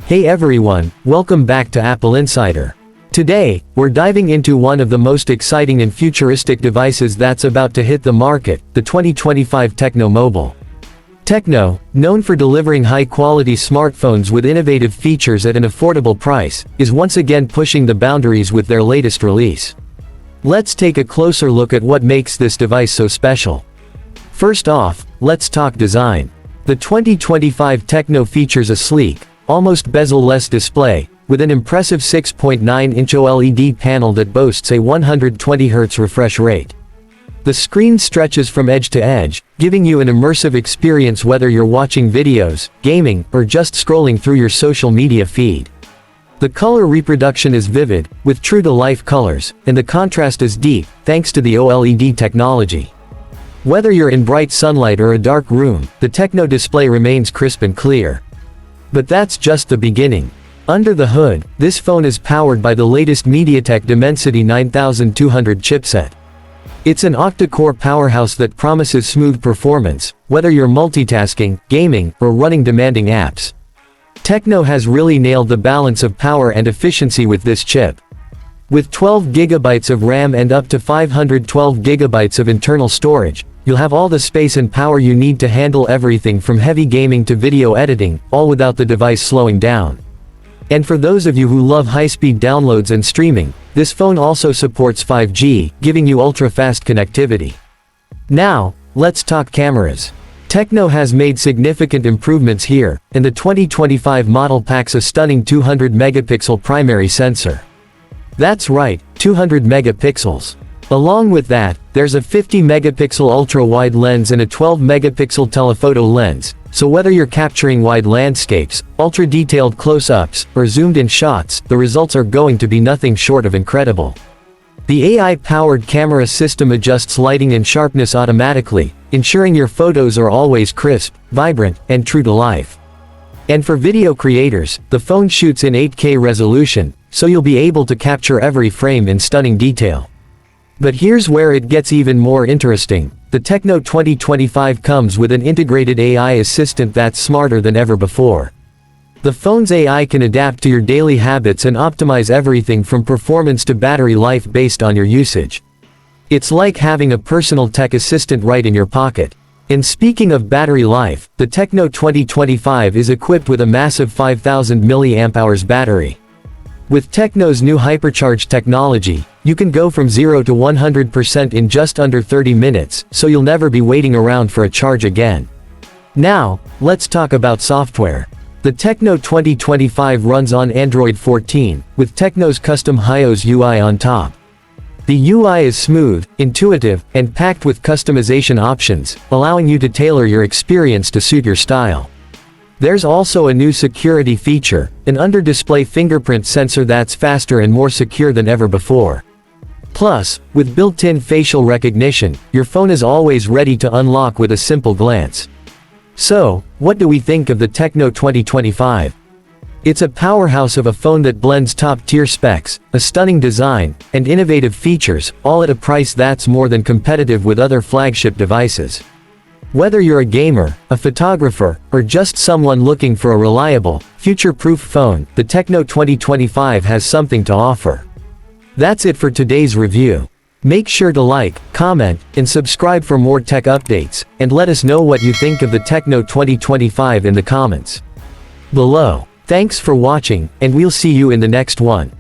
Hey everyone, welcome back to Apple Insider. Today, we're diving into one of the most exciting and futuristic devices that's about to hit the market, the 2025 Tecno Mobile. Tecno, known for delivering high-quality smartphones with innovative features at an affordable price, is once again pushing the boundaries with their latest release. Let's take a closer look at what makes this device so special. First off, let's talk design. The 2025 Tecno features a sleek, almost bezel-less display, with an impressive 6.9-inch OLED panel that boasts a 120 Hz refresh rate. The screen stretches from edge to edge, giving you an immersive experience whether you're watching videos, gaming, or just scrolling through your social media feed. The color reproduction is vivid, with true-to-life colors, and the contrast is deep, thanks to the OLED technology. Whether you're in bright sunlight or a dark room, the Tecno display remains crisp and clear. But that's just the beginning. Under the hood, this phone is powered by the latest MediaTek Dimensity 9200 chipset. It's an octa-core powerhouse that promises smooth performance, whether you're multitasking, gaming, or running demanding apps. Tecno has really nailed the balance of power and efficiency with this chip. With 12 GB of RAM and up to 512 GB of internal storage, you'll have all the space and power you need to handle everything from heavy gaming to video editing, all without the device slowing down. And for those of you who love high-speed downloads and streaming, this phone also supports 5G, giving you ultra-fast connectivity. Now, let's talk cameras. Tecno has made significant improvements here, and the 2025 model packs a stunning 200-megapixel primary sensor. That's right, 200 megapixels. Along with that, there's a 50-megapixel ultra-wide lens and a 12-megapixel telephoto lens, so whether you're capturing wide landscapes, ultra-detailed close-ups, or zoomed-in shots, the results are going to be nothing short of incredible. The AI-powered camera system adjusts lighting and sharpness automatically, ensuring your photos are always crisp, vibrant, and true to life. And for video creators, the phone shoots in 8K resolution, so you'll be able to capture every frame in stunning detail. But here's where it gets even more interesting. The Tecno 2025 comes with an integrated AI assistant that's smarter than ever before. The phone's AI can adapt to your daily habits and optimize everything from performance to battery life based on your usage. It's like having a personal tech assistant right in your pocket. And speaking of battery life, the Tecno 2025 is equipped with a massive 5000 mAh battery. With Tecno's new hypercharge technology, you can go from 0 to 100% in just under 30 minutes, so you'll never be waiting around for a charge again. Now, let's talk about software. The Tecno 2025 runs on Android 14, with Tecno's custom HiOS UI on top. The UI is smooth, intuitive, and packed with customization options, allowing you to tailor your experience to suit your style. There's also a new security feature, an under-display fingerprint sensor that's faster and more secure than ever before. Plus, with built-in facial recognition, your phone is always ready to unlock with a simple glance. So, what do we think of the Tecno 2025? It's a powerhouse of a phone that blends top-tier specs, a stunning design, and innovative features, all at a price that's more than competitive with other flagship devices. Whether you're a gamer, a photographer, or just someone looking for a reliable, future-proof phone, the Tecno 2025 has something to offer. That's it for today's review. Make sure to like, comment, and subscribe for more tech updates, and let us know what you think of the Tecno 2025 in the comments below. Thanks for watching, and we'll see you in the next one.